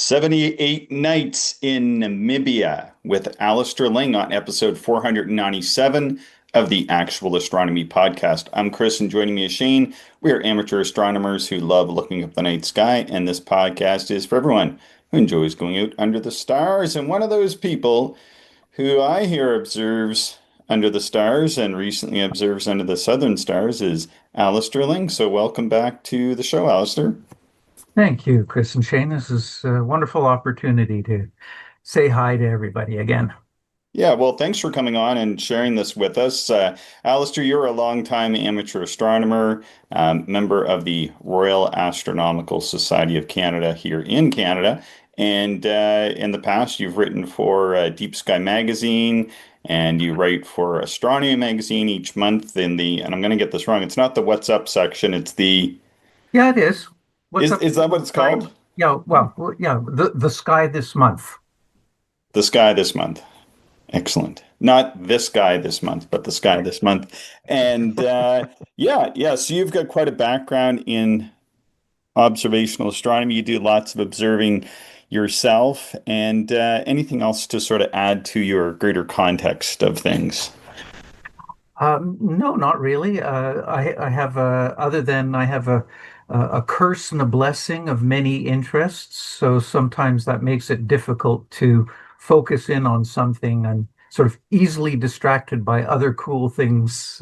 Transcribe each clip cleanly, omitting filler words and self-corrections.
78 Nights in Namibia with Alister Ling on episode 497 of the Actual Astronomy podcast. I'm Chris, and joining me is Shane. We are amateur astronomers who love looking up the night sky, and this podcast is for everyone who enjoys going out under the stars. And one of those people who I hear observes under the stars and recently observes under the southern stars is Alister Ling. So welcome back to the show, Alister. Thank you, Chris and Shane. This is a wonderful opportunity to say hi to everybody again. Yeah, well, thanks for coming on and sharing this with us. Alistair, you're a longtime amateur astronomer, member of the Royal Astronomical Society of Canada here in Canada. And in the past, you've written for Deep Sky Magazine, and you write for Astronomy Magazine each month and I'm going to get this wrong, it's not the What's Up section, it's the, Yeah, it is. What's up? is that what it's Sky? called? Yeah, yeah, the sky this month. The Sky this month. Excellent. Not this guy this month, but the sky this month. And yeah. So you've got quite a background in observational astronomy. You do lots of observing yourself. And anything else to sort of add to your greater context of things? No, not really. I have other than I have a curse and a blessing of many interests. So sometimes that makes it difficult to focus in on something. I'm sort of easily distracted by other cool things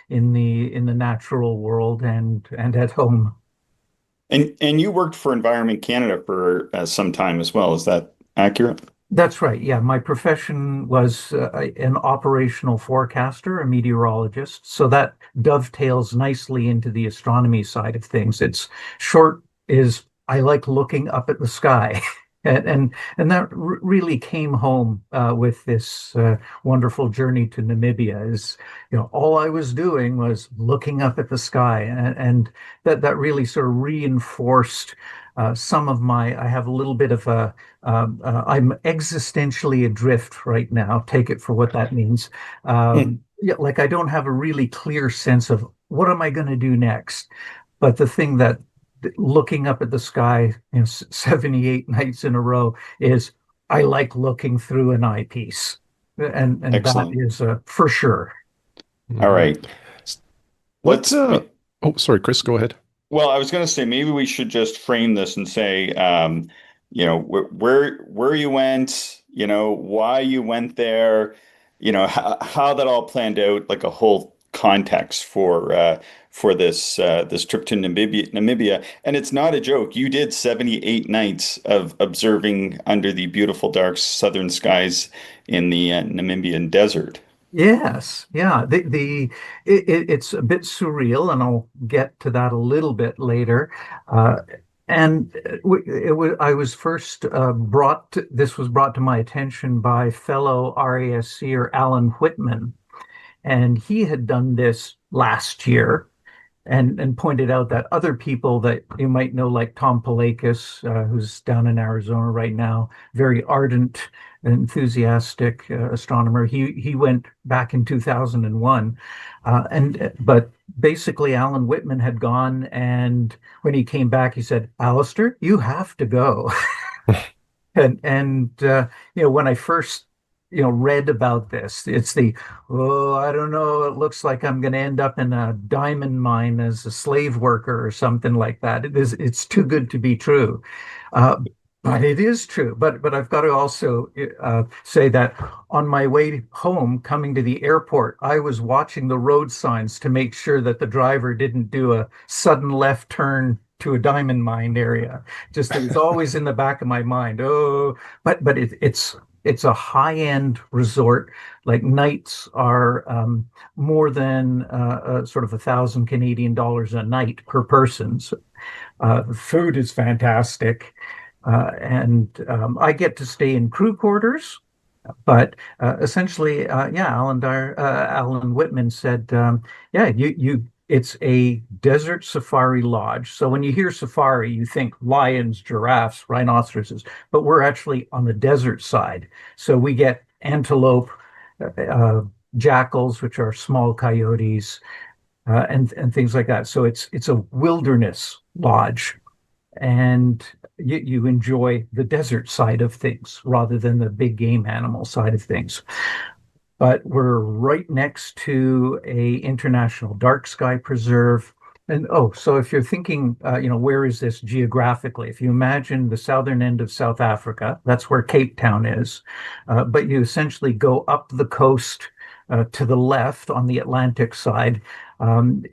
in the natural world and at home. And you worked for Environment Canada for some time as well. Is that accurate? That's right. Yeah, my profession was an operational forecaster, a meteorologist. So that dovetails nicely into the astronomy side of things. It's short is I like looking up at the sky. And that really came home with this wonderful journey to Namibia. Is all I was doing was looking up at the sky, and that really sort of reinforced some of my. I have a little bit of a. I'm existentially adrift right now. Take it for what that means. Yeah, like I don't have a really clear sense of what am I going to do next. But the thing that looking up at the sky, 78 nights in a row is I like looking through an eyepiece. And that Excellent. is for sure. All Mhm. right. What? Let's Oh, sorry, Chris. Go ahead. Well, I was going to say maybe we should just frame this and say, where you went, why you went there, how that all planned out, like a whole context for this trip to Namibia. And it's not a joke. You did 78 nights of observing under the beautiful dark southern skies in the Namibian desert. Yes, yeah. It's a bit surreal, and I'll get to that a little bit later. Uh, and it was I was first this was brought to my attention by fellow RASCer Alan Whitman, and he had done this last year and pointed out that other people that you might know, like Tom Palakis, who's down in Arizona right now, very ardent, enthusiastic astronomer. He went back in 2001, and but basically Alan Whitman had gone, and when he came back, he said, "Alistair, you have to go." And when I first read about this, it's I don't know, it looks like I'm going to end up in a diamond mine as a slave worker or something like that. It's too good to be true. Uh, but it is true. But I've got to also say that on my way home, coming to the airport, I was watching the road signs to make sure that the driver didn't do a sudden left turn to a diamond mine area. Just it was always in the back of my mind. Oh, but it's a high-end resort. Like nights are more than sort of $1,000 Canadian a night per person. So, food is fantastic, and I get to stay in crew quarters. But essentially, yeah, Alan Whitman said, yeah, it's a desert safari lodge. So when you hear safari, you think lions, giraffes, rhinoceroses, but we're actually on the desert side. So we get antelope, uh, jackals, which are small coyotes, and things like that. So it's a wilderness lodge, and you enjoy the desert side of things rather than the big game animal side of things. But we're right next to a international dark sky preserve. And oh, so if you're thinking, where is this geographically? If you imagine the southern end of South Africa, that's where Cape Town is. But you essentially go up the coast to the left on the Atlantic side, and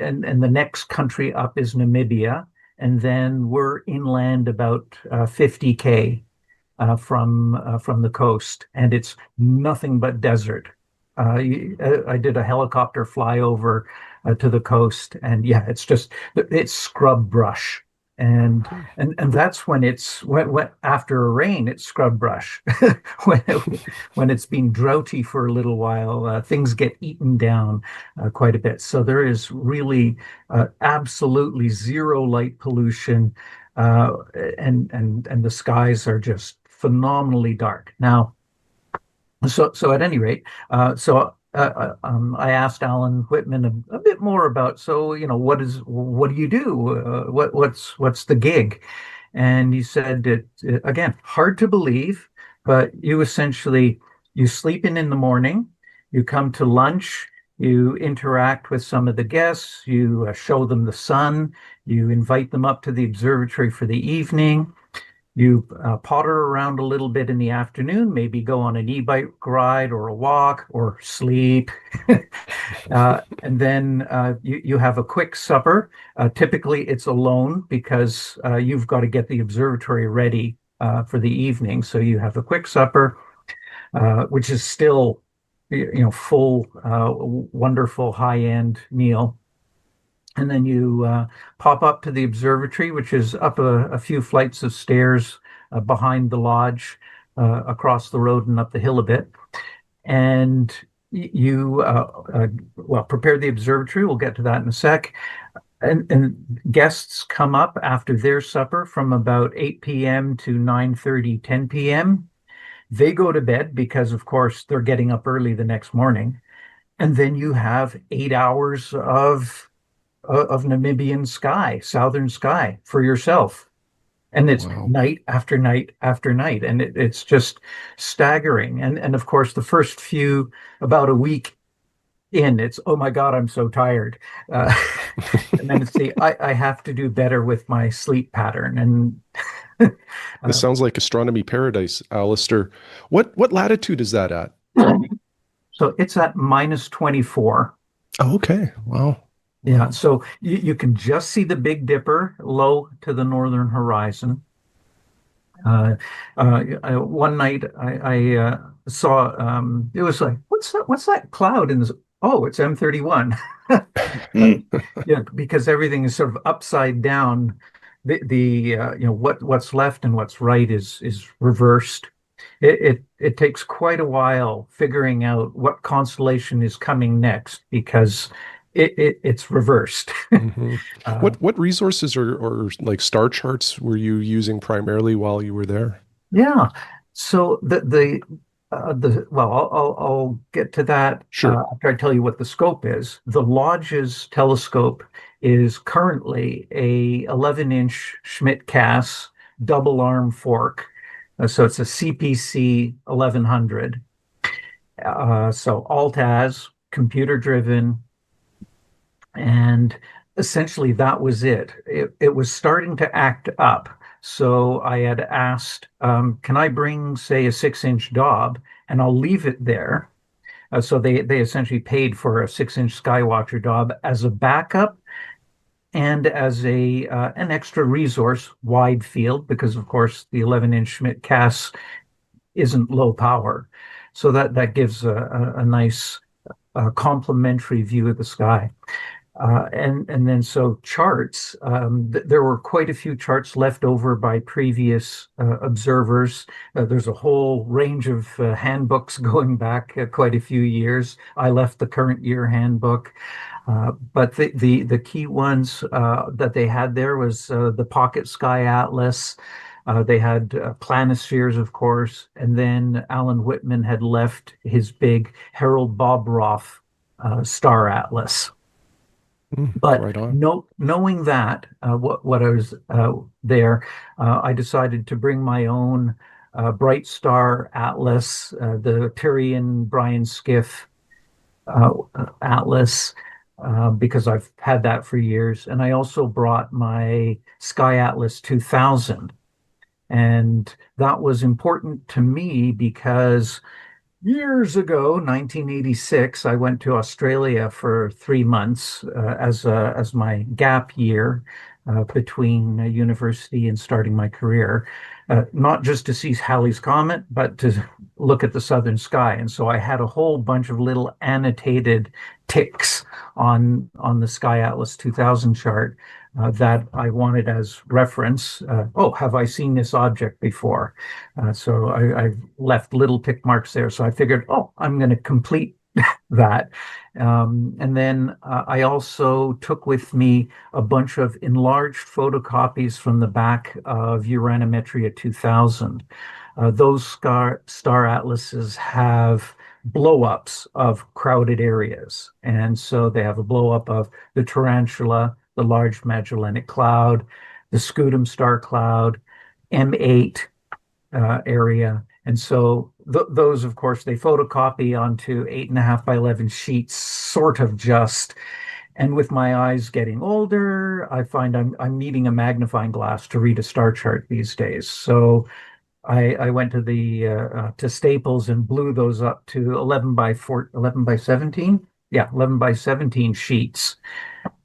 the next country up is Namibia, and then we're inland about 50K from the coast, and it's nothing but desert. I did a helicopter flyover to the coast, and yeah, it's scrub brush, and and that's when after a rain, it's scrub brush. when when it's been droughty for a little while, things get eaten down quite a bit. So there is really absolutely zero light pollution, uh, and the skies are just phenomenally dark. Now, so at any rate, I asked Alan Whitman a bit more about, what do you do? What's the gig? And he said again, hard to believe, but you sleep in the morning, you come to lunch, you interact with some of the guests, you show them the sun, you invite them up to the observatory for the evening. You potter around a little bit in the afternoon, maybe go on an e-bike ride or a walk or sleep. And then you have a quick supper. Typically, it's alone because you've got to get the observatory ready for the evening. So you have a quick supper, which is still, full, wonderful high-end meal. And then you pop up to the observatory, which is up a few flights of stairs behind the lodge, across the road and up the hill a bit. And you, prepare the observatory. We'll get to that in a sec. And guests come up after their supper from about 8 p.m. to 9:30, 10 p.m. They go to bed because, of course, they're getting up early the next morning. And then you have 8 hours of Namibian sky, southern sky for yourself. And it's Wow. night after night after night. And it's just staggering. And of course, the first few, about a week in, it's, oh my God, I'm so tired. Uh, and then it's I have to do better with my sleep pattern. And This uh, sounds like astronomy paradise, Alister. What latitude is that at? so it's at minus 24. Oh, okay. Wow. Yeah, Wow. so you can just see the Big Dipper low to the northern horizon. Uh, one night I saw, it was like, what's that cloud in this? Oh, it's M31. Mm. Yeah, because everything is sort of upside down. What's left and what's right is reversed. It takes quite a while figuring out what constellation is coming next because it's reversed. Hmm. Uh, What resources or like star charts were you using primarily while you were there? yeah. So I'll get to that Sure. after I tell you what the scope is. The Lodge's telescope is currently a 11-inch Schmidt-Cass double arm fork. So it's a CPC 1100. So Altaz, computer driven, and essentially that was it. It was starting to act up. So I had asked, can I bring, say, a 6-inch Dob and I'll leave it there? So they essentially paid for a 6-inch Skywatcher Dob as a backup and as a an extra resource, wide field, because of course the 11-inch Schmidt Cass isn't low power. So that gives a nice complementary view of the sky. And then so charts, there were quite a few charts left over by previous observers. There's a whole range of handbooks going back quite a few years. I left the current year handbook. But the key ones that they had there was the Pocket Sky Atlas. They had planispheres, of course, and then Alan Whitman had left his big Harold Bobroff Star Atlas. But Right on. no, knowing that what I was there, I decided to bring my own Bright Star Atlas, the Tyrion Bryan Skiff Atlas, because I've had that for years, and I also brought my Sky Atlas 2000, and that was important to me because years ago, 1986, I went to Australia for 3 months as my gap year between university and starting my career, not just to see Halley's Comet, but to look at the southern sky. And so I had a whole bunch of little annotated ticks on the Sky Atlas 2000 chart that I wanted as reference. Oh, have I seen this object before? So I've left little tick marks there. So I figured, oh, I'm going to complete that. And then I also took with me a bunch of enlarged photocopies from the back of Uranometria 2000. Those star atlases have blow-ups of crowded areas. And so they have a blow-up of the Tarantula, the Large Magellanic Cloud, the Scutum Star Cloud, M8 area. And so those, of course, they photocopy onto 8.5 by 11 sheets, sort of just. And with my eyes getting older, I find I'm needing a magnifying glass to read a star chart these days. So I went to the to Staples and blew those up to 11 by 17. Yeah, 11 by 17 sheets.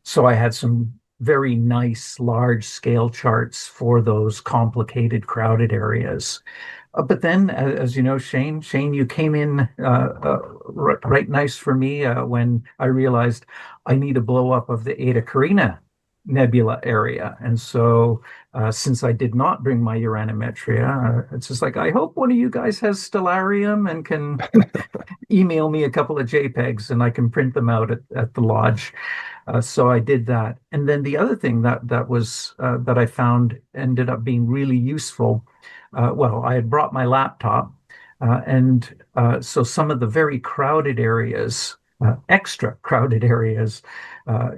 So I had some very nice large scale charts for those complicated crowded areas. But then, as you know, Shane, you came in right nice for me when I realized I need a blow up of the Eta Carina Nebula area. And so, since I did not bring my Uranometria, it's just like, I hope one of you guys has Stellarium and can email me a couple of JPEGs and I can print them out at the lodge. So I did that. And then the other thing that I found ended up being really useful. Well, I had brought my laptop, and so some of the very crowded areas, extra crowded areas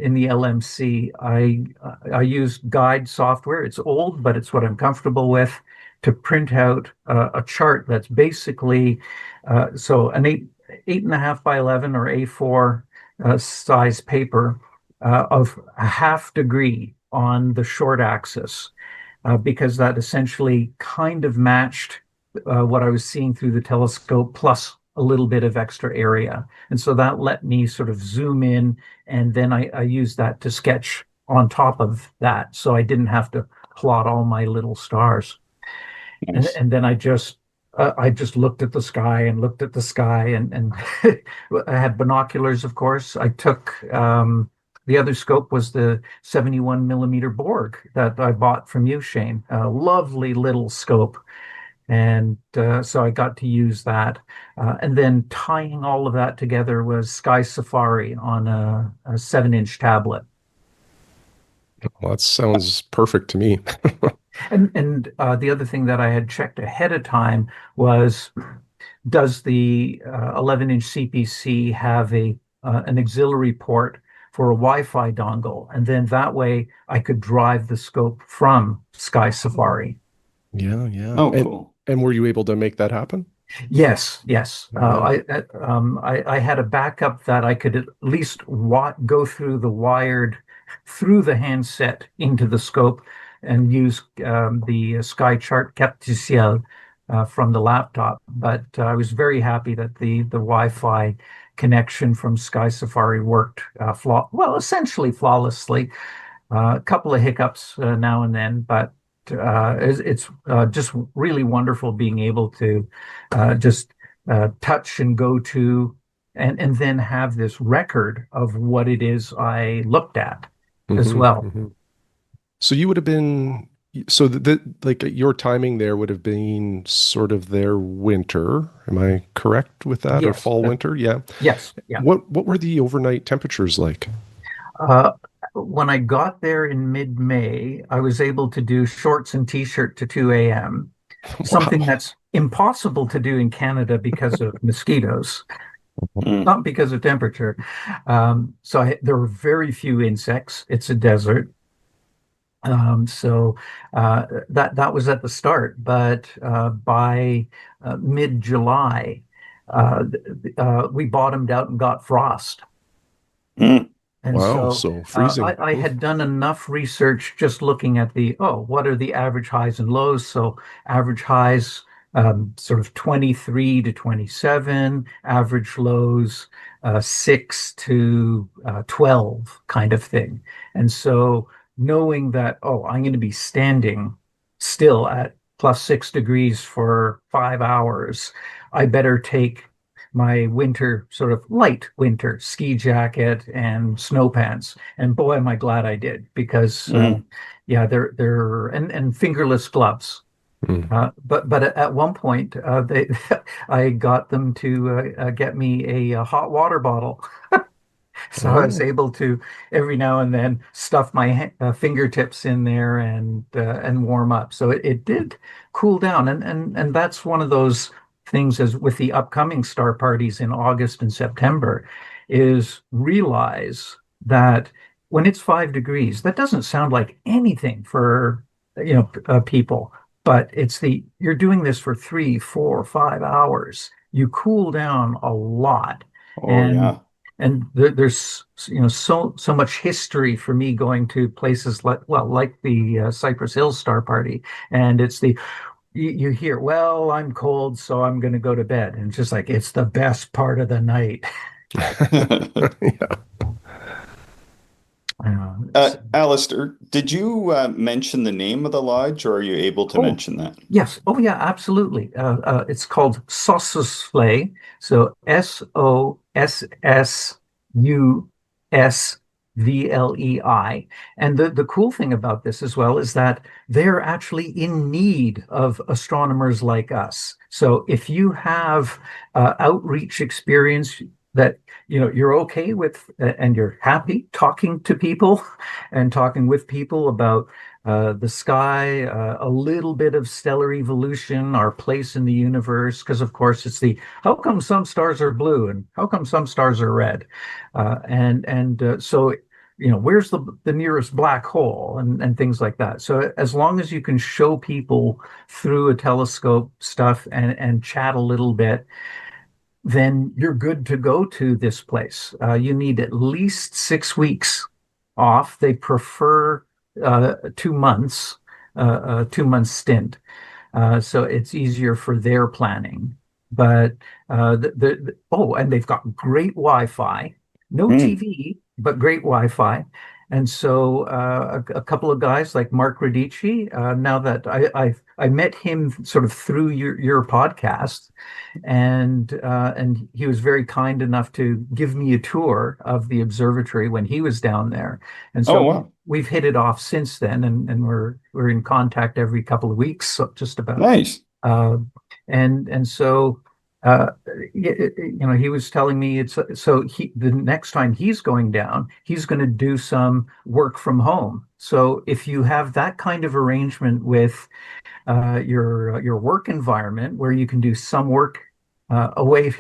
in the LMC, I used guide software. It's old, but it's what I'm comfortable with to print out a chart that's basically so an 8.5 by 11 or A4 size paper of a half degree on the short axis, because that essentially kind of matched what I was seeing through the telescope plus a little bit of extra area. And so that let me sort of zoom in, and then I used that to sketch on top of that. So I didn't have to plot all my little stars. Nice. And then I just looked at the sky and looked at the sky, and I had binoculars, of course. I took the other scope was the 71 millimeter Borg that I bought from you, Shane. A lovely little scope. And so I got to use that. And then tying all of that together was Sky Safari on a 7-inch tablet. Well, that sounds perfect to me. And the other thing that I had checked ahead of time was, does the 11-inch CPC have an auxiliary port for a Wi-Fi dongle? And then that way I could drive the scope from Sky Safari. Yeah, yeah. Oh, cool. And were you able to make that happen? Yes, yes. Yeah. I had a backup that I could at least go through through the handset into the scope and use the Sky Chart Capticiel from the laptop. But I was very happy that the Wi-Fi connection from Sky Safari worked essentially flawlessly. A couple of hiccups now and then, but it's just really wonderful being able to just touch and go to and then have this record of what it is I looked at as well. So you would have been, so like your timing there would have been sort of their winter. Am I correct with that? Or Yes. fall, winter? Yeah. Yes. Yeah. What were the overnight temperatures like? Uh, when I got there in mid-May, I was able to do shorts and t-shirt to 2 a.m., something Wow. that's impossible to do in Canada because of mosquitoes. Mm. not because of temperature. There were very few insects. It's a desert. That was at the start, but by mid-July, we bottomed out and got frost. Mm. And Wow. so So freezing. I Oof. had done enough research just looking at what are the average highs and lows? So average highs, sort of 23 to 27, average lows, 6 to 12 kind of thing. And so knowing that, oh, I'm going to be standing still at +6 degrees for 5 hours, I better take my winter, sort of light winter ski jacket and snow pants. And boy, am I glad I did because, Mm. yeah, they're and fingerless gloves. Mm. But at one point, they I got them to get me a hot water bottle. So I was Oh, able to every now and then stuff my fingertips in there and warm up. So it did cool down, and that's one of those things as with the upcoming star parties in August and September, is realize that when it's 5 degrees, that doesn't sound like anything for people, but you're doing this for 3, 4, 5 hours. You cool down a lot. Oh, And yeah. there's so much history for me going to places like the Cypress Hills Star Party, and you hear, well, I'm cold, so I'm going to go to bed, and it's just like it's the best part of the night. yeah. It's, Alister, did you mention the name of the lodge, or are you able to oh, mention that? yes, oh yeah, absolutely. It's called Sossusvlei, so Sossusvlei. And the cool thing about this as well is that they're actually in need of astronomers like us. So if you have outreach experience that you're okay with, and you're happy talking to people and talking with people about the sky, a little bit of stellar evolution, our place in the universe, because of course it's the how come some stars are blue and how come some stars are red, so where's the nearest black hole and things like that. So as long as you can show people through a telescope stuff and chat a little bit, then you're good to go to this place. You need at least 6 weeks off. They prefer 2 months, 2 month stint. So it's easier for their planning. But and they've got great Wi-Fi, no Mm. TV, but great Wi-Fi. And so a couple of guys like Mark Radici, now that I met him sort of through your podcast, and he was very kind enough to give me a tour of the observatory when he was down there. And Oh, so wow. we've hit it off since then, and we're in contact every couple of weeks, so just about. Nice. Uh, and so uh, he was telling me it's so the next time he's going down, he's going to do some work from home. So if you have that kind of arrangement with your work environment where you can do some work away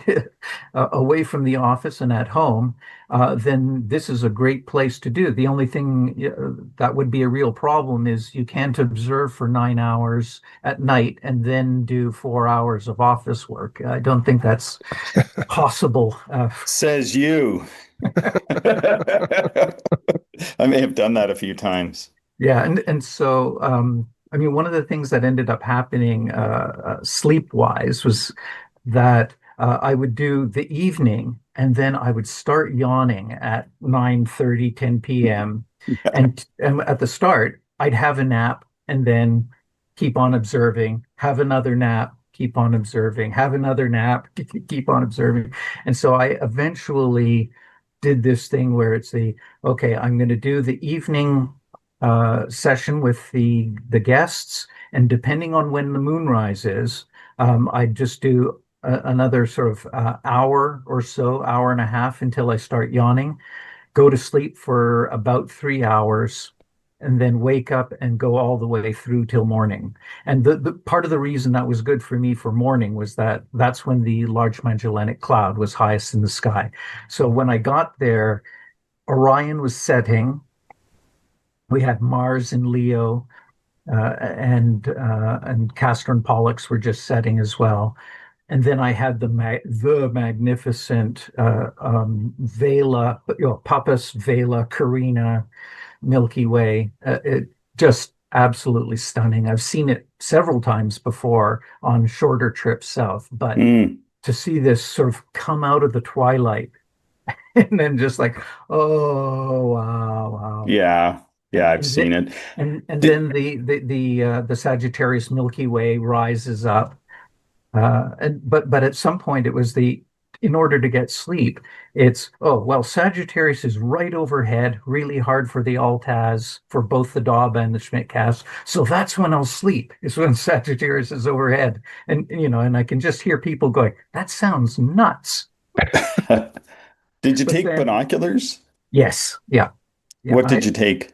away from the office and at home, then this is a great place to do. The only thing that would be a real problem is you can't observe for 9 hours at night and then do 4 hours of office work. I don't think that's possible. Says you. I may have done that a few times. Yeah, and so I mean, one of the things that ended up happening sleep-wise was that I would do the evening and then I would start yawning at 9:30, 10 p.m. And at the start, I'd have a nap and then keep on observing, have another nap, keep on observing, have another nap, keep on observing. And so I eventually did this thing where it's okay, I'm going to do the evening session with the guests, and depending on when the moonrise is, I just do another sort of hour or so, hour and a half until I start yawning, go to sleep for about 3 hours, and then wake up and go all the way through till morning. And the part of the reason that was good for me for morning was that that's when the Large Magellanic Cloud was highest in the sky. So when I got there, Orion was setting. We had Mars in Leo, and Castor and Pollux were just setting as well. And then I had the magnificent Vela, Pappus, Vela, Carina, Milky Way. It just absolutely stunning. I've seen it several times before on shorter trips south, but Mm, to see this sort of come out of the twilight and then just like, oh wow, wow. yeah. Yeah, I've And seen then, it. and Did, then the Sagittarius Milky Way rises up. And but at some point it was the in order to get sleep, it's oh well, Sagittarius is right overhead, really hard for the Altaz for both the Daub and the Schmidt cast. So that's when I'll sleep, is when Sagittarius is overhead. And and I can just hear people going, that sounds nuts. did you But take then binoculars? yes, yeah. Yeah, What did you take?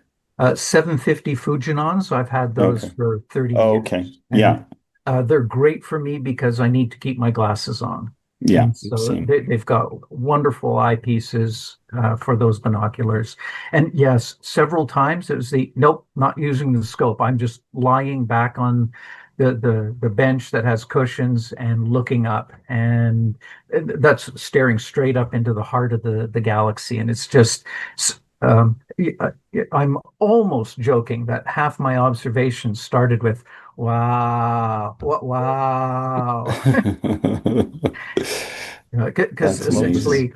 750 Fujinons. I've had those Okay. for 30 Oh, okay. years, Yeah. and they're great for me because I need to keep my glasses on. Yeah. And so Same. they've got wonderful eyepieces for those binoculars. And yes, several times it was the nope, not using the scope. I'm just lying back on the bench that has cushions and looking up, and that's staring straight up into the heart of the galaxy. And it's just I'm almost joking that half my observations started with "Wow, what wow," because That's amazing. essentially,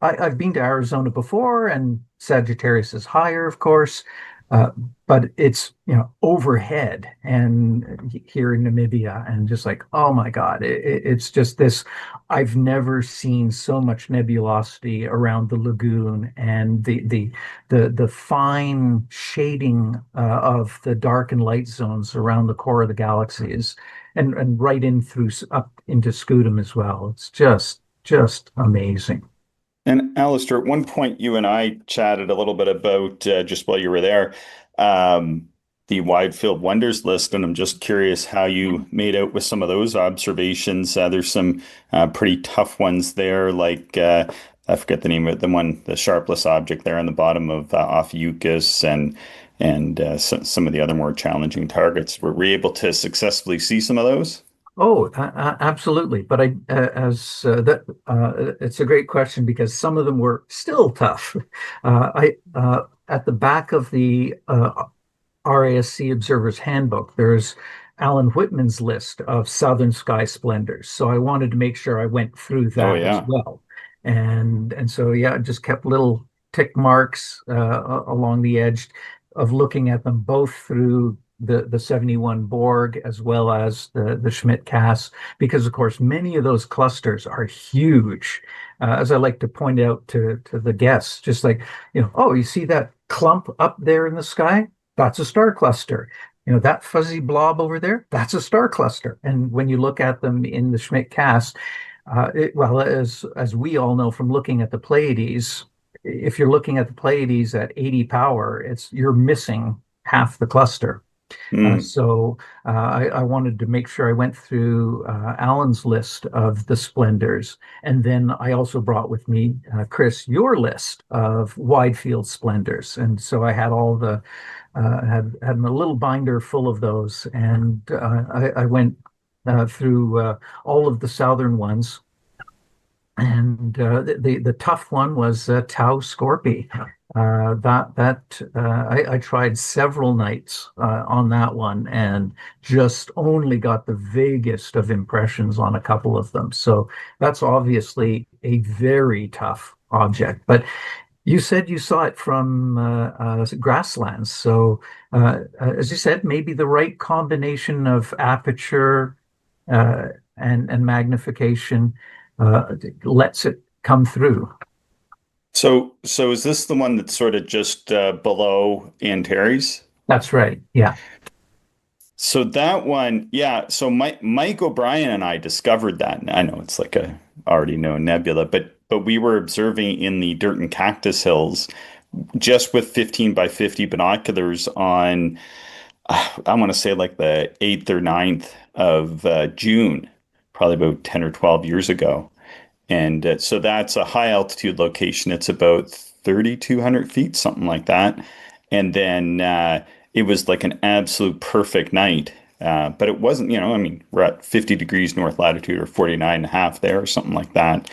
I've been to Arizona before, and Sagittarius is higher, of course, uh, but it's overhead and here in Namibia, and just like, oh my God, it's just this. I've never seen so much nebulosity around the lagoon, and the fine shading of the dark and light zones around the core of the galaxy is and right in through up into Scutum as well. It's just amazing. And Alistair, at one point you and I chatted a little bit about just while you were there, um, the Wide Field Wonders list, and I'm just curious how you made out with some of those observations. There's some pretty tough ones there, like I forget the name of it, the one, the sharpless object there on the bottom of Ophiuchus, and some of the other more challenging targets. Were we able to successfully see some of those? Oh, absolutely. But it's a great question because some of them were still tough. I At the back of the RASC Observer's Handbook, there's Alan Whitman's list of Southern Sky Splendors. So I wanted to make sure I went through Oh that as yeah. well. And so, yeah, I just kept little tick marks along the edge of looking at them both through the 71 Borg as well as the Schmidt cast, because of course many of those clusters are huge. As I like to point out to the guests, just like, oh, you see that clump up there in the sky? That's a star cluster. That fuzzy blob over there, that's a star cluster. And when you look at them in the Schmidt cast, well, as we all know from looking at the Pleiades, if you're looking at the Pleiades at 80 power, you're missing half the cluster. Hmm. So I wanted to make sure I went through Alan's list of the splendors, and then I also brought with me, Chris, your list of wide field splendors, and so I had all the had a little binder full of those, and I went through all of the southern ones, and the tough one was Tau Scorpii. I tried several nights on that one and just only got the vaguest of impressions on a couple of them. So that's obviously a very tough object. But you said you saw it from grasslands. So as you said, maybe the right combination of aperture and magnification lets it come through. So is this the one that's sort of just below Antares? That's right. Yeah. So that one, yeah. So Mike O'Brien and I discovered that. I know it's like a already known nebula, but we were observing in the Dirt and Cactus Hills just with 15 by 50 binoculars on, I want to say like the 8th or 9th of June, probably about 10 or 12 years ago. And so that's a high altitude location. It's about 3,200 feet, something like that. And then it was like an absolute perfect night. But it wasn't, I mean, we're at 50 degrees north latitude or 49 and a half there or something like that.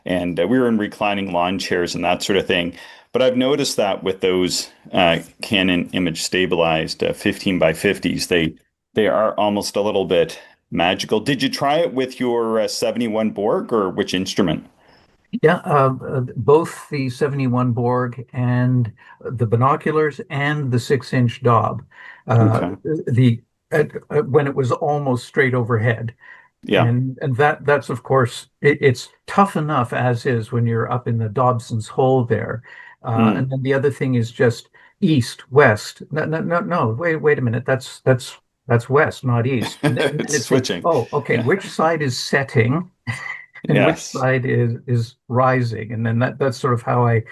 And we were in reclining lawn chairs and that sort of thing. But I've noticed that with those Canon image stabilized 15 by 50s, they are almost a little bit magical. Did you try it with your 71 Borg or which instrument? Yeah, both the 71 Borg and the binoculars and the 6-inch Dob. Okay. The When it was almost straight overhead, Yeah. and that's of course it's tough enough as is when you're up in the Dobson's Hole there. And Mm. then the other thing is just east, west. No, no, no, no. Wait a minute. That's west, not east. And It's then it's saying, switching. oh, okay, Yeah. which side is setting? And which Yes. side is rising, and then that's sort of how I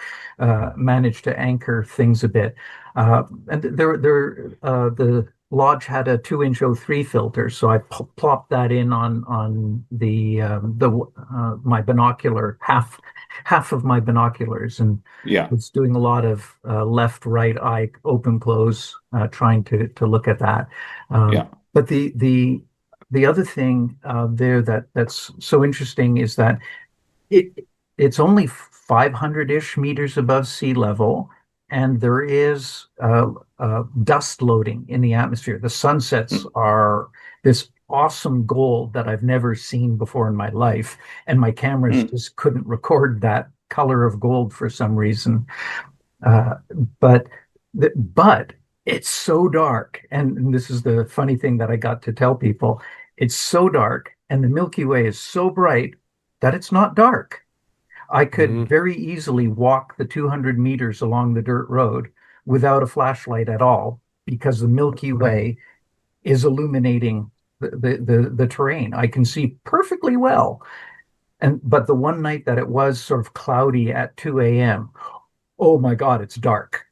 manage to anchor things a bit. And the Lodge had a 2-inch O3 filter, so I plopped that in on the my binocular half of my binoculars, and Yeah. was doing a lot of left right eye open close, trying to look at that. Yeah. But the other thing there that's so interesting is that it's only 500-ish meters above sea level, and there is dust loading in the atmosphere. The sunsets Mm. are this awesome gold that I've never seen before in my life, and my cameras Mm. just couldn't record that color of gold for some reason. Uh, but but it's so dark, and this is the funny thing that I got to tell people. It's so dark, and the Milky Way is so bright that it's not dark. I could Mm, very easily walk the 200 meters along the dirt road without a flashlight at all because the Milky Way is illuminating the terrain. I can see perfectly well. And but the one night that it was sort of cloudy at 2 a.m., oh my God, it's dark.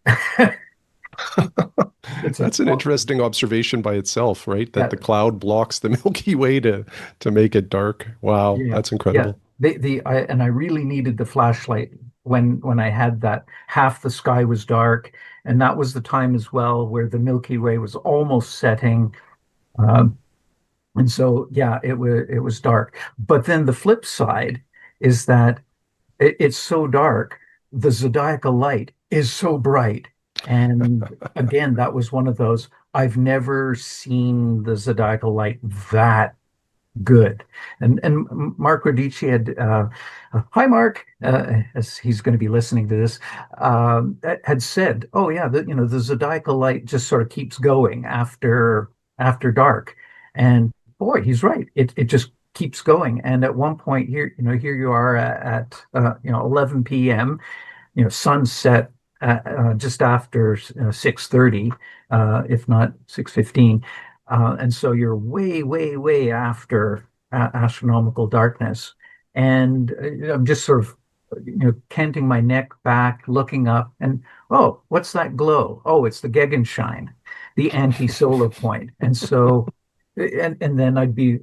It's an that's an interesting observation by itself, right? That yeah, the cloud blocks the Milky Way to make it dark. Wow, yeah, that's yeah. incredible. And I really needed the flashlight when I had that. Half the sky was dark, and that was the time as well where the Milky Way was almost setting. Um, and so yeah, it was dark. But then the flip side is that it's so dark, the zodiacal light is so bright. And again, that was one of those, I've never seen the zodiacal light that good. And Mark Radici had, hi Mark, as he's going to be listening to this, had said, oh yeah, the zodiacal light just sort of keeps going after dark. And boy, he's right. It just keeps going. And at one point here, here you are at 11 p.m. Sunset just after 6:30, if not 6:15. And so you're way, way, way after astronomical darkness. And I'm just sort of, canting my neck back, looking up, and oh, what's that glow? Oh, it's the Gegenschein, the anti-solar point. And so, and then I'd be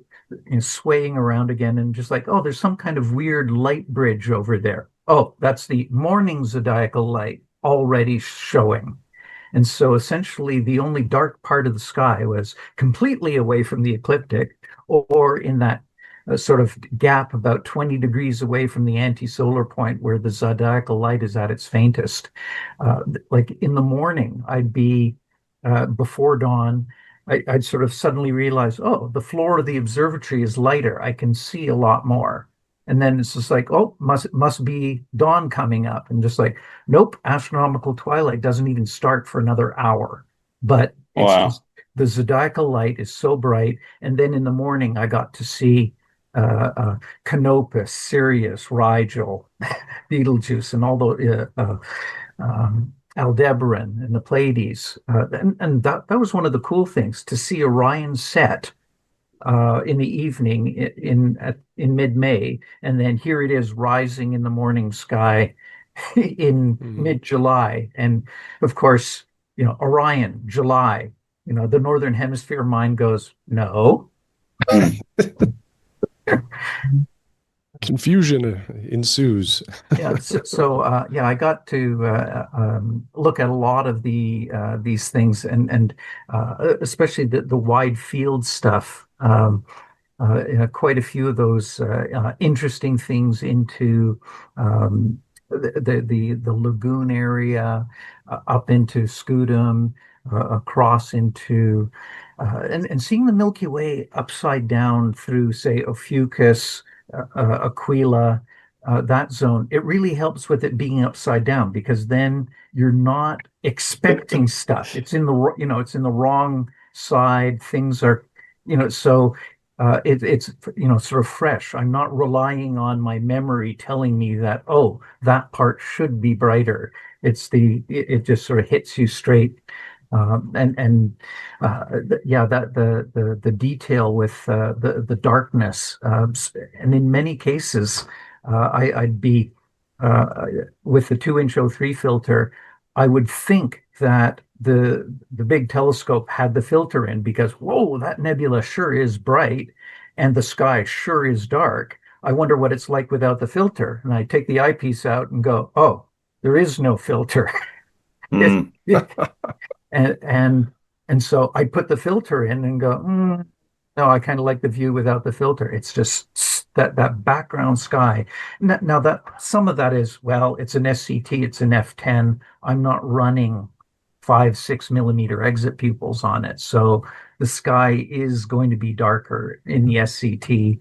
swaying around again and just like, oh, there's some kind of weird light bridge over there. Oh, that's the morning zodiacal light already showing. And so essentially, the only dark part of the sky was completely away from the ecliptic, or in that sort of gap about 20 degrees away from the anti-solar point where the zodiacal light is at its faintest. Like in the morning, I'd be before dawn. I'd sort of suddenly realize, oh, the floor of the observatory is lighter. I can see a lot more. And then it's just like, oh, must be dawn coming up. And just like, nope, astronomical twilight doesn't even start for another hour. But it's Wow. just the zodiacal light is so bright. And then in the morning, I got to see Canopus, Sirius, Rigel, Betelgeuse, and all the Aldebaran and the Pleiades. And that was one of the cool things to see Orion set in the evening in mid-May, and then here it is rising in the morning sky, in Hmm. mid-July. And of course, Orion, July. The Northern Hemisphere mind goes, no. Mm. Confusion ensues. Yeah, yeah, I got to look at a lot of these things, and especially the wide field stuff. Quite a few of those interesting things into um, the lagoon area, up into Scutum, across into and seeing the Milky Way upside down through, say, Ophiuchus, Aquila, that zone. It really helps with it being upside down because then you're not expecting stuff. It's in the wrong side. Things are, so it's sort of fresh. I'm not relying on my memory telling me that, oh, that part should be brighter. It just sort of hits you straight. Yeah, that the detail with the darkness, and in many cases, I'd be with the 2-inch O3 filter. I would think that the big telescope had the filter in because, whoa, that nebula sure is bright and the sky sure is dark. I wonder what it's like without the filter. And I take the eyepiece out and go, oh, there is no filter. It, Mm. it, and and so I put the filter in and go, no, I kind of like the view without the filter. It's just that background sky. Now that some of that is, well, it's an SCT, it's an F10. I'm not running 5, 6 millimeter exit pupils on it, so the sky is going to be darker in the SCT,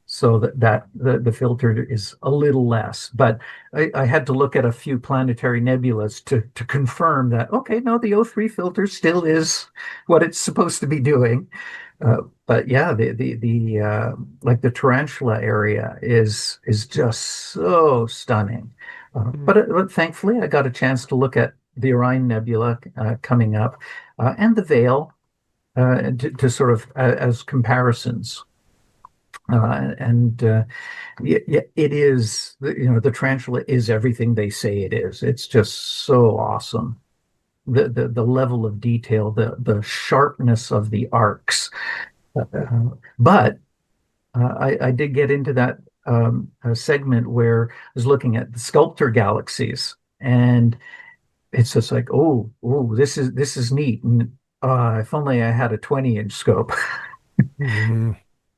so that the filter is a little less. But I had to look at a few planetary nebulas to confirm that, okay, no, the O3 filter still is what it's supposed to be doing. But yeah, the like the tarantula area is just so stunning. But thankfully, I got a chance to look at the Orion Nebula coming up, and the Veil, to sort of as comparisons. And yeah, it is, the tarantula is everything they say it is. It's just so awesome. The level of detail, the sharpness of the arcs. But I did get into that segment where I was looking at the sculptor galaxies, and it's just like, oh, this is neat. And if only I had a 20-inch scope. Mhm.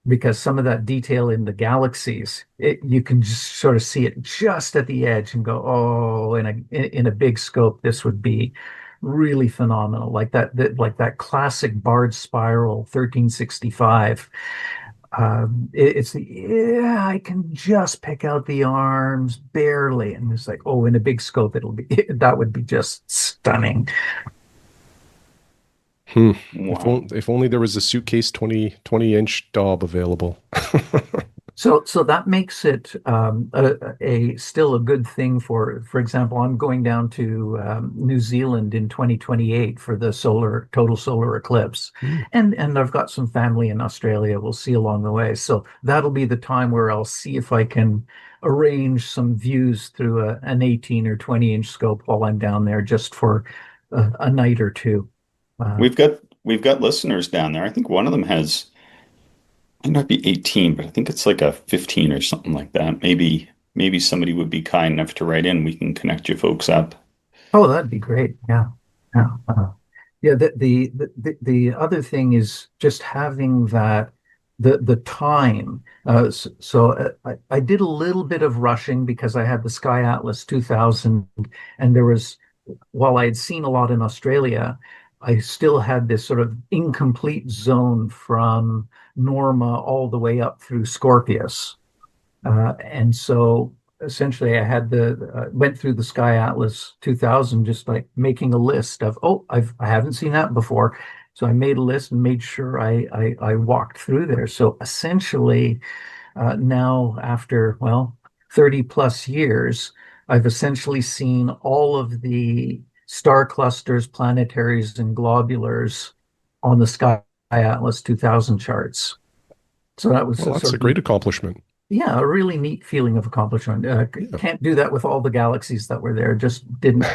Because some of that detail in the galaxies, you can just sort of see it just at the edge and go, oh, in a big scope, this would be really phenomenal. Like that classic barred spiral 1365. Yeah, I can just pick out the arms barely, and it's like, oh, in a big scope, that would be just stunning. Hmm. Wow. If only there was a suitcase 20-inch Daub available. So that makes it still a good thing for example, I'm going down to New Zealand in 2028 for the total solar eclipse, Hmm. and I've got some family in Australia. We'll see along the way. So that'll be the time where I'll see if I can arrange some views through an 18 or 20-inch scope while I'm down there, just for a night or two. Uh, We've got listeners down there. I think one of them has, might not be 18, but I think it's like a 15 or something like that. Maybe somebody would be kind enough to write in. We can connect you folks up. Oh, that'd be great. Yeah. Yeah. Yeah. The other thing is just having the time. I did a little bit of rushing because I had the Sky Atlas 2000, and while I had seen a lot in Australia, I still had this sort of incomplete zone from Norma all the way up through Scorpius. And so essentially I went through the Sky Atlas 2000, just like making a list of, oh, I haven't seen that before. So I made a list and made sure I walked through there. So essentially, now after, well, 30 plus years, I've essentially seen all of the star clusters, planetaries, and globulars on the Sky Atlas 2000 charts. So that was Well, that's sort a of great accomplishment. Yeah, a really neat feeling of accomplishment. Yeah. Can't do that with all the galaxies that were there. Just didn't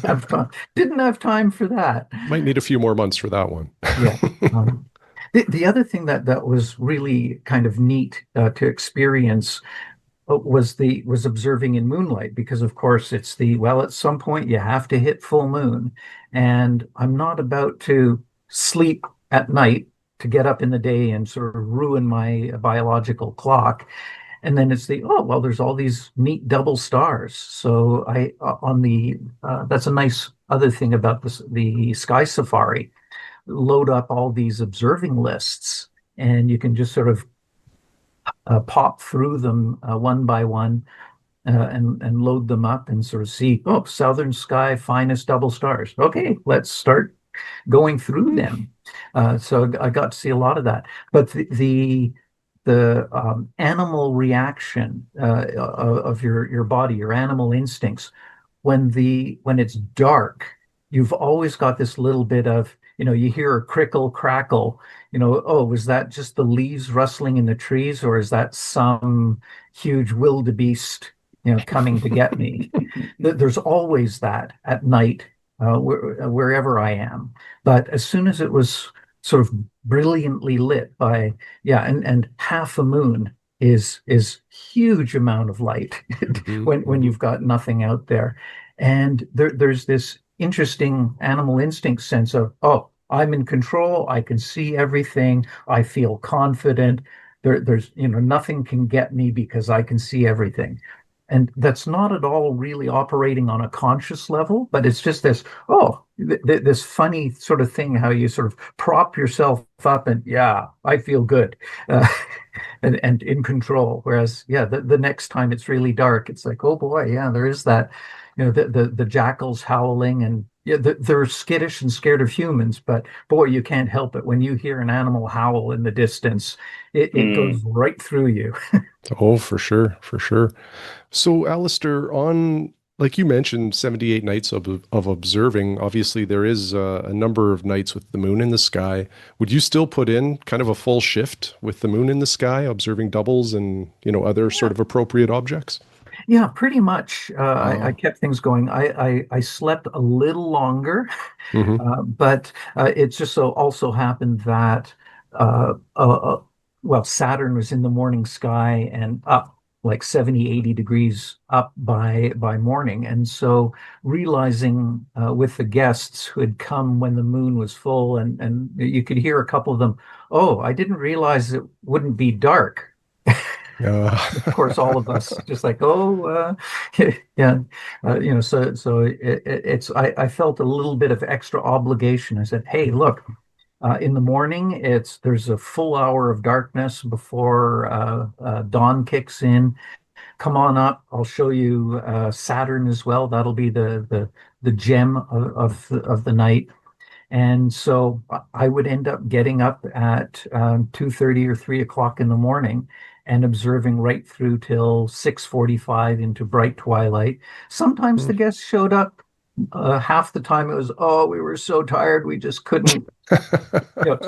have time. Didn't have time for that. Might need a few more months for that one. Yeah. Um, the other thing that was really kind of neat to experience was observing in moonlight, because of course it's the well, at some point you have to hit full moon, and I'm not about to sleep at night to get up in the day and sort of ruin my biological clock. And then it's the, oh, well, there's all these neat double stars. So I on the that's a nice other thing about this, the sky safari. Load up all these observing lists, and you can just sort of pop through them one by one, and load them up and sort of see, oh, southern sky, finest double stars. Okay, let's start going through Hmm. them. So I got to see a lot of that. But the animal reaction of your body, your animal instincts, when it's dark, you've always got this little bit of, you hear a crickle, crackle, oh, was that just the leaves rustling in the trees, or is that some huge wildebeest, coming to get me? There's always that at night, wherever I am. But as soon as it was sort of brilliantly lit by, yeah, and half a moon is huge amount of light Mhm, when mhm. you've got nothing out there. And there's this interesting animal instinct sense of, oh, I'm in control. I can see everything. I feel confident. There's, nothing can get me because I can see everything. And that's not at all really operating on a conscious level, but it's just this, oh, this funny sort of thing, how you sort of prop yourself up and, yeah, I feel good. Uh, and in control. Whereas, yeah, the next time it's really dark, it's like, oh boy, yeah, there is that, the jackals howling, and yeah, they're skittish and scared of humans, but boy, you can't help it. When you hear an animal howl in the distance, it goes Mm. right through you. Oh, for sure, for sure. So, Alistair, on like you mentioned, 78 nights of observing. Obviously, there is a number of nights with the moon in the sky. Would you still put in kind of a full shift with the moon in the sky, observing doubles and other sort Yeah. of appropriate objects? Yeah, pretty much. I Wow. kept things going. I slept a little longer, Hmm. but it just so also happened that well, Saturn was in the morning sky and up like 70, 80 degrees up by morning. And so realizing with the guests who had come when the moon was full, and you could hear a couple of them, oh, I didn't realize it wouldn't be dark. Yeah. Of course, all of us just like, oh, yeah, so it's I felt a little bit of extra obligation. I said, hey, look, in the morning, there's a full hour of darkness before dawn kicks in. Come on up. I'll show you Saturn as well. That'll be the gem of the night. And so I would end up getting up at 2:30 or 3 o'clock in the morning and observing right through till 6:45 into bright twilight. Sometimes the guests showed up. Half the time it was, oh, we were so tired, we just couldn't,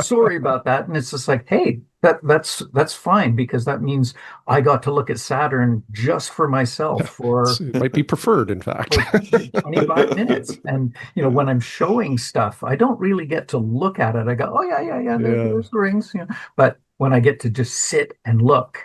sorry about that. And it's just like, hey, that's fine, because that means I got to look at Saturn just for myself It might be preferred, in fact. for 25 minutes. And when I'm showing stuff, I don't really get to look at it. I go, oh yeah, yeah, yeah, Yeah. there's the rings. But when I get to just sit and look,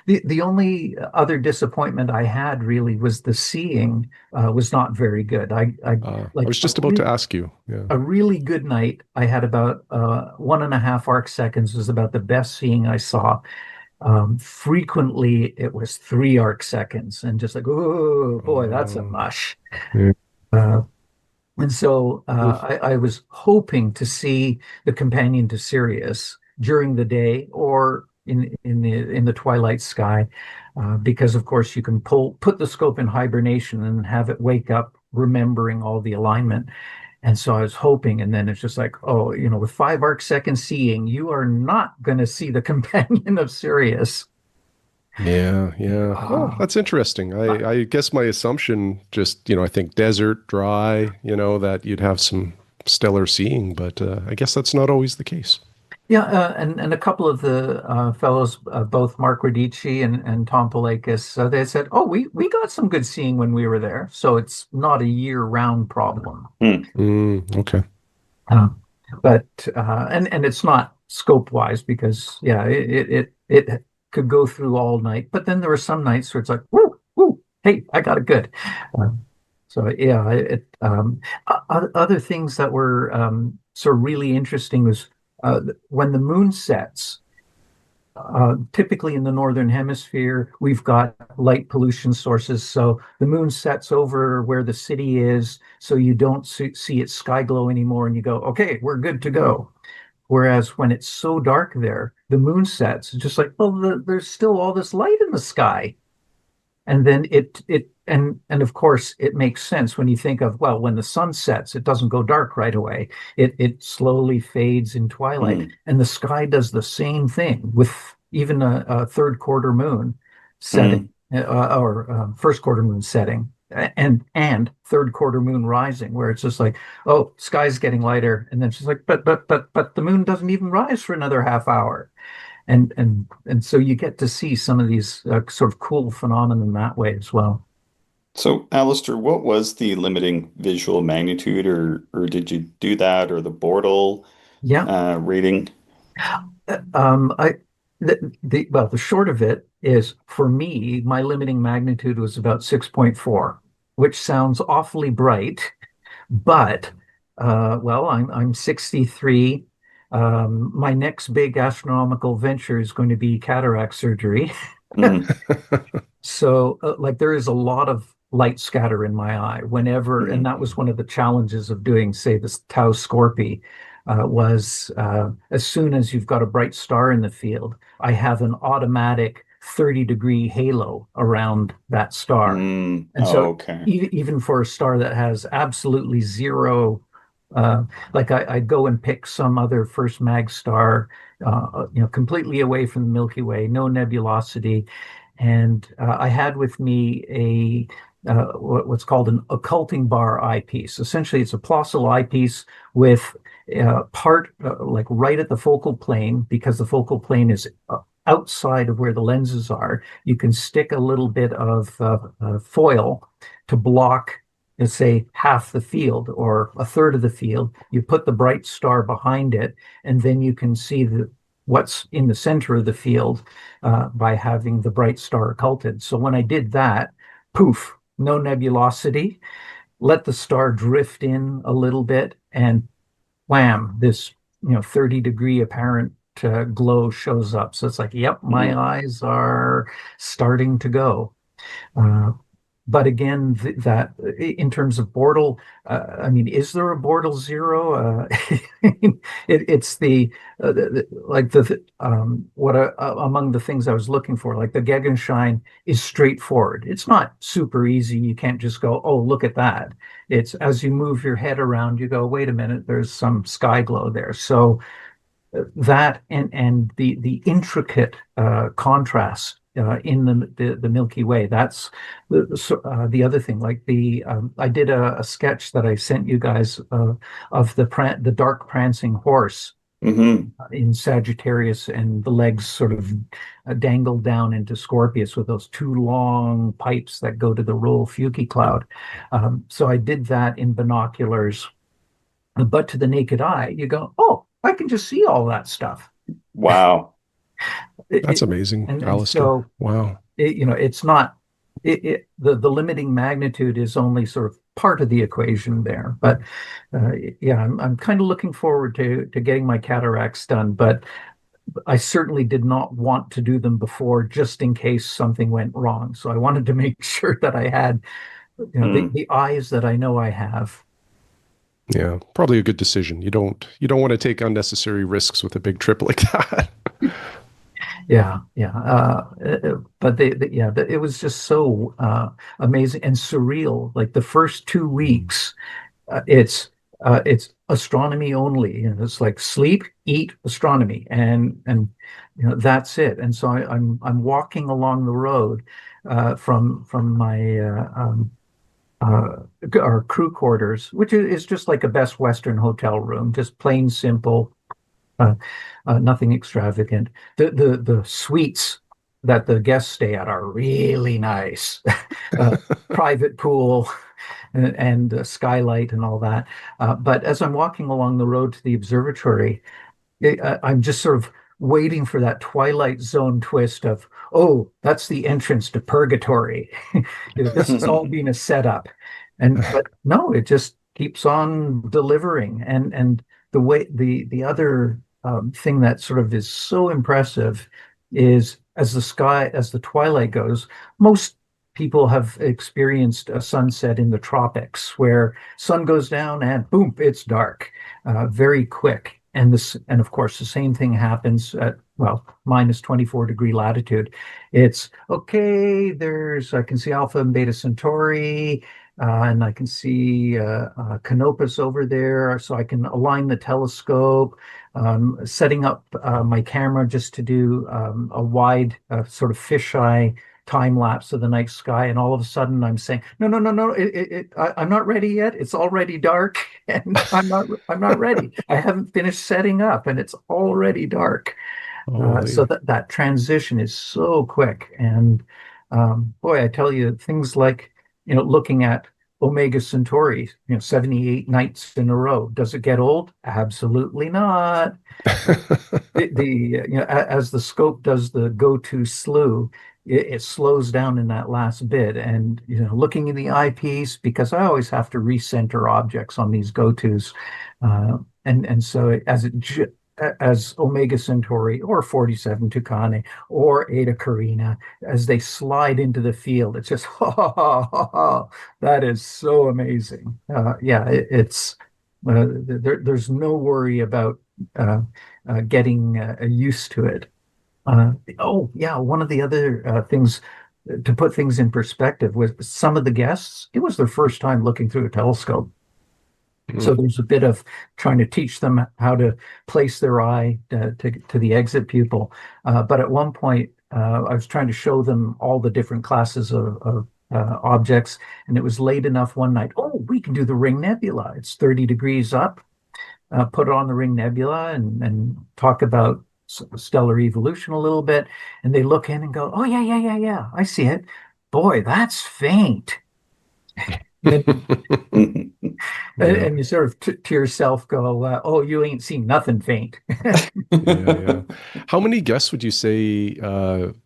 the only other disappointment I had really was the seeing was not very good. I I like was just about to ask you. Yeah. a really good night. I had about 1.5 arc seconds was about the best seeing I saw. Frequently, it was 3 arc seconds, and just like, oh boy, that's a Oh, mush. yeah. Uh, and so Oof. I was hoping to see the companion to Sirius during the day or in the twilight sky, because of course you can put the scope in hibernation and have it wake up remembering all the alignment. And so I was hoping, and then it's just like, oh, with 5 arc seconds seeing, you are not going to see the companion of Sirius. Yeah, yeah. Oh, Ah, that's interesting. I guess my assumption just, I think desert, dry, that you'd have some stellar seeing, but I guess that's not always the case. Yeah, and a couple of the fellows, both Mark Radici and Tom Palakis, they said, "Oh, we got some good seeing when we were there, so it's not a year-round problem." Hmm. Okay. Uh, but and it's not scope-wise because yeah, it could go through all night. But then there were some nights where it's like, "Woo, woo, hey, I got it good." Uh, so yeah, other things that were sort of really interesting was when the moon sets. Typically in the northern hemisphere, we've got light pollution sources. So the moon sets over where the city is, so you don't see its sky glow anymore, and you go, okay, we're good to go. Whereas when it's so dark there, the moon sets, it's just like, well, there's still all this light in the sky. And then and of course it makes sense when you think of, well, when the sun sets, it doesn't go dark right away. It slowly fades in twilight. Hmm. And the sky does the same thing with even a third quarter moon setting, Hmm. or first quarter moon setting, and third quarter moon rising, where it's just like, oh, sky's getting lighter, and then she's like, but the moon doesn't even rise for another half hour. And so you get to see some of these sort of cool phenomena in that way as well. So, Alistair, what was the limiting visual magnitude, or did you do that, or the Bortle Yeah. rating? I well, the short of it is, for me, my limiting magnitude was about 6.4, which sounds awfully bright, but well, I'm 63. My next big astronomical venture is going to be cataract surgery. Hmm. So, like, there is a lot of light scatter in my eye whenever, and Hmm. that was one of the challenges of doing, say, this Tau Scorpii, was as soon as you've got a bright star in the field, I have an automatic 30-degree halo around that star. Hmm. And Oh, so, okay. even for a star that has absolutely zero, like I go and pick some other first mag star, completely away from the Milky Way, no nebulosity. And I had with me what's called an occulting bar eyepiece. Essentially, it's a Plössl eyepiece with part like right at the focal plane, because the focal plane is outside of where the lenses are. You can stick a little bit of foil to block, let's say, half the field or a third of the field. You put the bright star behind it, and then you can see what's in the center of the field by having the bright star occulted. So when I did that, poof, no nebulosity, let the star drift in a little bit, and wham, this 30-degree apparent glow shows up. So it's like, yep, my Hmm. eyes are starting to go. Uh, but again, that in terms of Bortle, I mean, is there a Bortle zero? It's like what among the things I was looking for, like the Gegenschein is straightforward. It's not super easy. You can't just go, oh, look at that. It's as you move your head around, you go, wait a minute, there's some sky glow there. So that and the intricate contrast in the Milky Way. That's the other thing. Like I did a sketch that I sent you guys of the dark prancing horse Hmm. in Sagittarius, and the legs sort of dangled down into Scorpius with those two long pipes that go to the Roll Fuki cloud. So I did that in binoculars, but to the naked eye, you go, oh, I can just see all that stuff. Wow. It, That's it, amazing, and Alistair. so Wow. it's not the limiting magnitude is only sort of part of the equation there. But yeah, I'm kind of looking forward to getting my cataracts done. But I certainly did not want to do them before, just in case something went wrong. So I wanted to make sure that I had, Hmm. the eyes that I know I have. Yeah, probably a good decision. You don't want to take unnecessary risks with a big trip like that. Yeah, yeah. But yeah, it was just so amazing and surreal. Like the first 2 weeks, it's astronomy only, and it's like sleep, eat, astronomy, and that's it. And so I'm walking along the road from my our crew quarters, which is just like a Best Western hotel room, just plain simple. nothing extravagant. The suites that the guests stay at are really nice. uh, Private pool and skylight and all that. But as I'm walking along the road to the observatory, I'm just sort of waiting for that Twilight Zone twist of, oh, that's the entrance to purgatory. This is all being a setup. But no, it just keeps on delivering. And the other thing that sort of is so impressive is as the twilight goes, most people have experienced a sunset in the tropics where sun goes down and boom, it's dark, very quick. And of course, the same thing happens at, well, minus 24-degree latitude. It's okay. I can see Alpha and Beta Centauri, and I can see Canopus over there. So I can align the telescope, setting up my camera just to do a wide sort of fisheye time lapse of the night sky, and all of a sudden I'm saying, no, no, no, no, I'm not ready yet. It's already dark, and I'm not ready. I haven't finished setting up, and it's already dark. So Holy. that transition is so quick, and boy, I tell you, things like looking at Omega Centauri, 78 nights in a row. Does it get old? Absolutely not. As the scope does the go-to slew, it slows down in that last bit. And looking in the eyepiece, because I always have to recenter objects on these go-tos, and so as Omega Centauri or 47 Tucanae or Eta Carina, as they slide into the field, it's just that is so amazing. Yeah, it's there's no worry about getting used to it. Oh, yeah. One of the other things to put things in perspective with some of the guests, it was their first time looking through a telescope. So there's a bit of trying to teach them how to place their eye to the exit pupil. But at one point, I was trying to show them all the different classes of objects, and it was late enough one night. Oh, we can do the Ring Nebula. It's 30 degrees up. Put it on the Ring Nebula and talk about stellar evolution a little bit. And they look in and go, "Oh yeah, yeah, yeah, yeah. I see it. Boy, that's faint." And, Yeah. and you sort of to yourself go, "Oh, you ain't seen nothing faint." Yeah, yeah. How many guests would you say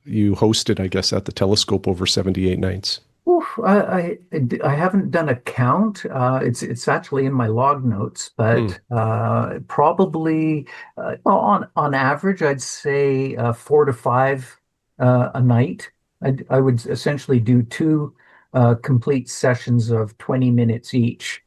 you hosted, I guess, at the telescope over 78 nights? Oof, I haven't done a count. It's actually in my log notes, Hmm. but probably well, on average, I'd say 4 to 5 a night. I would essentially do two complete sessions of 20 minutes each.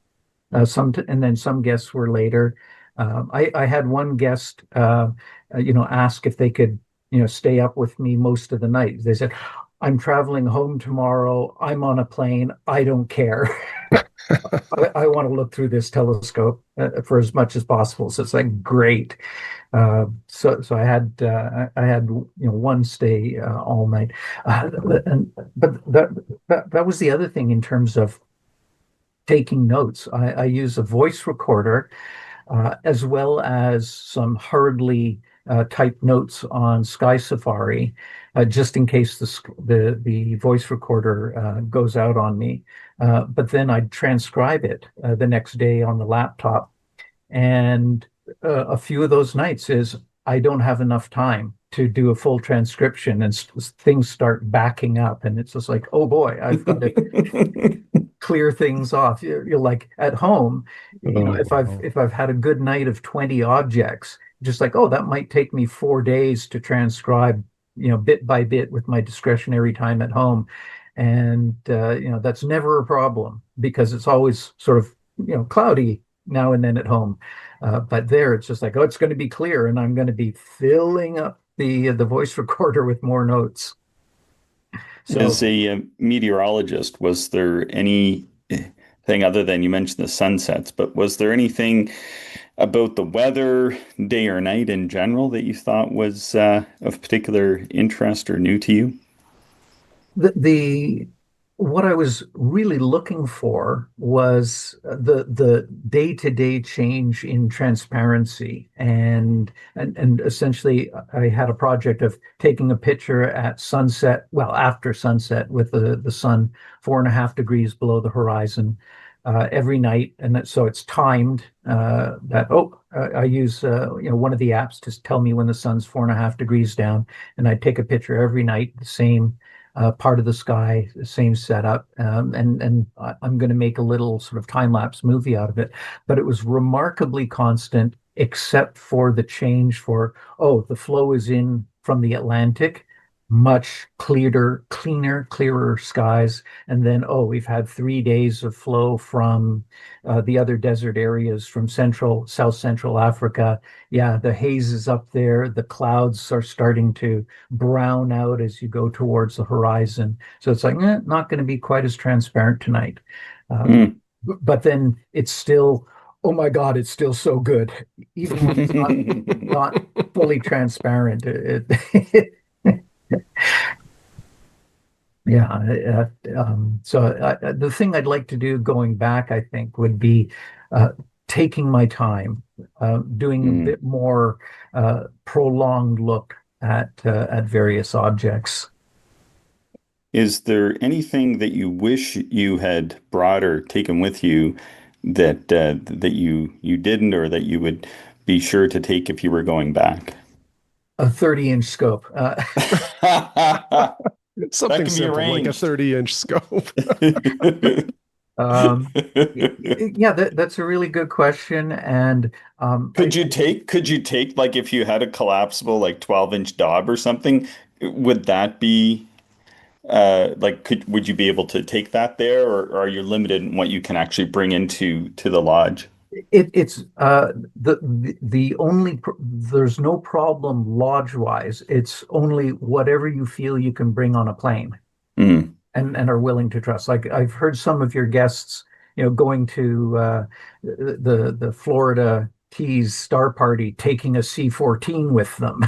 And then some guests were later. I had one guest, ask if they could, stay up with me most of the night. They said, "I'm traveling home tomorrow. I'm on a plane. I don't care. I want to look through this telescope for as much as possible." So it's like great. So I had one stay all night, but that was the other thing in terms of taking notes. I use a voice recorder as well as some hurriedly typed notes on Sky Safari, just in case the voice recorder goes out on me. But then I'd transcribe it the next day on the laptop. And a few of those nights is I don't have enough time to do a full transcription, and things start backing up, and it's just like, oh boy, I've got to clear things off. You're like at home, Oh, if I've wow. if I've had a good night of 20 objects, just like, oh, that might take me 4 days to transcribe, bit by bit with my discretionary time at home. And that's never a problem because it's always sort of, cloudy now and then at home. But there it's just like, oh, it's going to be clear, and I'm going to be filling up the voice recorder with more notes. So As a meteorologist, was there anything other than you mentioned the sunsets, but was there anything about the weather, day or night in general, that you thought was of particular interest or new to you? the what I was really looking for was the day-to-day change in transparency, and essentially I had a project of taking a picture at sunset, well, after sunset, with the sun 4.5 degrees below the horizon every night, and so it's timed. I use one of the apps to tell me when the sun's 4.5 degrees down, and I take a picture every night, the same part of the sky, same setup, and I'm going to make a little sort of time lapse movie out of it. But it was remarkably constant, except for the change for, oh, the flow is in from the Atlantic, much clearer skies, and then, oh, we've had 3 days of flow from the other desert areas from South Central Africa. Yeah, the haze is up there. The clouds are starting to brown out as you go towards the horizon. So it's like, not going to be quite as transparent tonight. Mm. But then it's still, oh my God, it's still so good, even when it's not fully transparent. Yeah. The thing I'd like to do going back, I think, would be uh, taking my time, doing a Mm. bit more prolonged look at various objects. Is there anything that you wish you had brought or taken with you that you didn't, or that you would be sure to take if you were going back? A 30-inch scope. That Something can be simple like a arranged. 30-inch scope. Um, yeah, that's a really good question, and Could you take like if you had a collapsible like 12-inch Dob or something, would that be like would you be able to take that there, or are you limited in what you can actually bring into the lodge? it's the only there's no problem lodge wise. It's only whatever you feel you can bring on a plane Mm, and are willing to trust. Like I've heard some of your guests, going to the Florida Keys Star Party, taking a C-14 with them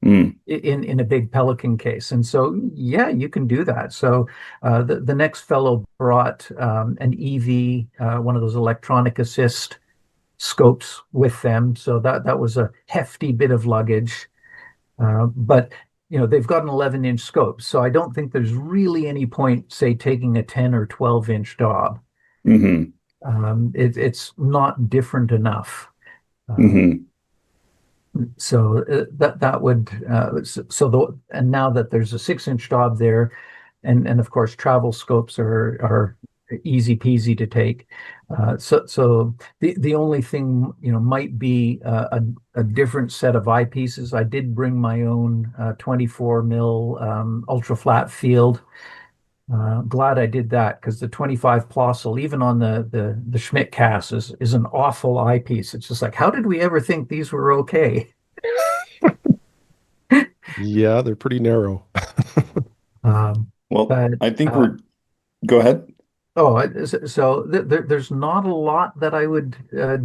mm, in a big Pelican case. And so, yeah, you can do that. So the next fellow brought an EV, one of those electronic assist scopes with them. So that was a hefty bit of luggage. But they've got an 11-inch scope, so I don't think there's really any point, say, taking a 10 or 12-inch Dob. hmm It's not different enough. Uh, hmm so that would so the and now that there's a 6-inch Dob there, and of course travel scopes are easy peasy to take. So the only thing might be a different set of eyepieces. I did bring my own 24 mil ultra flat field. Glad I did that because the 25 Plossl, even on the Schmidt cast, is an awful eyepiece. It's just like, how did we ever think these were okay? Yeah, they're pretty narrow. Um, Well, but I think we're go ahead. so there's not a lot that I would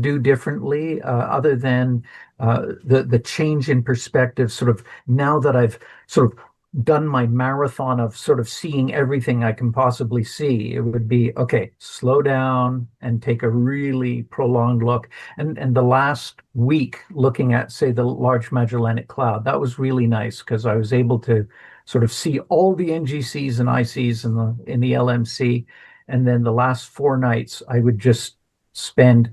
do differently, other than the change in perspective. Sort of now that I've sort of done my marathon of sort of seeing everything I can possibly see, it would be okay, slow down and take a really prolonged look. And the last week looking at, say, the Large Magellanic Cloud, that was really nice because I was able to sort of see all the NGCs and ICs in the LMC. And then the last 4 nights, I would just spend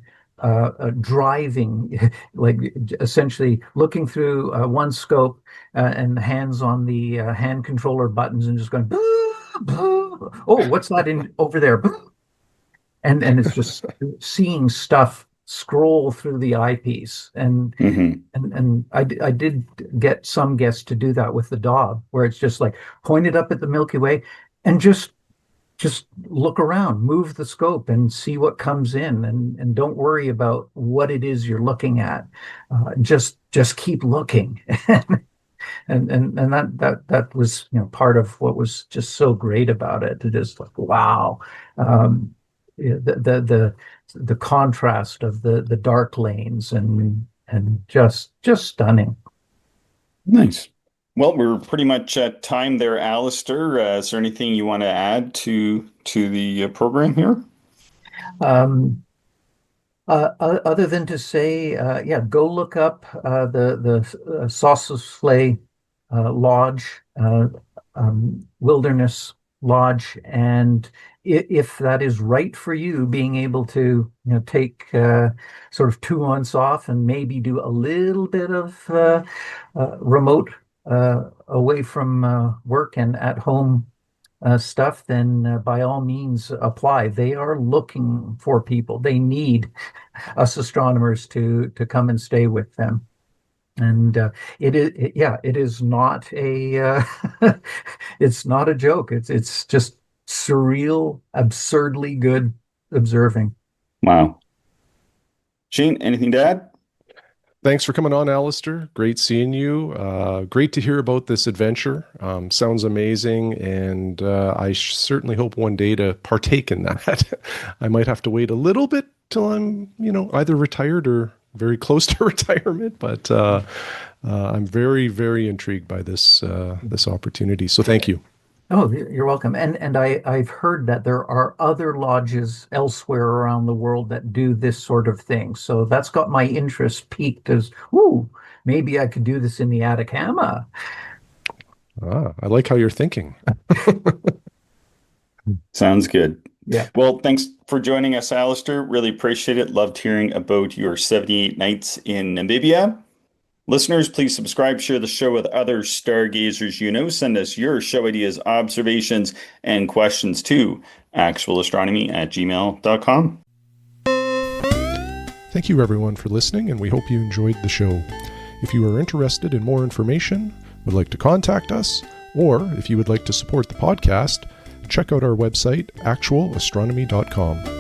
driving, like essentially looking through one scope and hands on the hand controller buttons and just going, "Boo, boo. Oh, what's that in over there? Boo." And it's just seeing stuff scroll through the eyepiece. Hmm I did get some guests to do that with the dog, where it's just like pointed up at the Milky Way and just look around, move the scope and see what comes in, and don't worry about what it is you're looking at. Just keep looking. And that was part of what was just so great about it. It is like, wow. Um, yeah, the contrast of the dark lanes and just stunning. Nice. Well, we're pretty much at time there, Alister. Is there anything you want to add to the program here? Um, Other than to say, yeah, go look up the Sossusvlei Lodge, Wilderness Lodge, and if that is right for you, being able to take sort of 2 months off and maybe do a little bit of remote away from work and at home stuff, then by all means apply. They are looking for people. They need us astronomers to come and stay with them. And yeah, it is not a it's not a joke. It's just surreal, absurdly good observing. Wow. Shane, anything to add? Thanks for coming on, Alister. Great seeing you. Great to hear about this adventure. Sounds amazing, and I certainly hope one day to partake in that. I might have to wait a little bit till I'm, either retired or very close to retirement, but I'm very, very intrigued by this opportunity. So thank you. Oh, you're welcome. And I've heard that there are other lodges elsewhere around the world that do this sort of thing. So that's got my interest piqued as, ooh, maybe I could do this in the Atacama. I like how you're thinking. Sounds good. Yeah. Well, thanks for joining us, Alister. Really appreciate it. Loved hearing about your 78 nights in Namibia. Listeners, please subscribe, share the show with other stargazers you know. Send us your show ideas, observations, and questions to actualastronomy@gmail.com. Thank you, everyone, for listening, and we hope you enjoyed the show. If you are interested in more information, would like to contact us, or if you would like to support the podcast, check out our website, actualastronomy.com.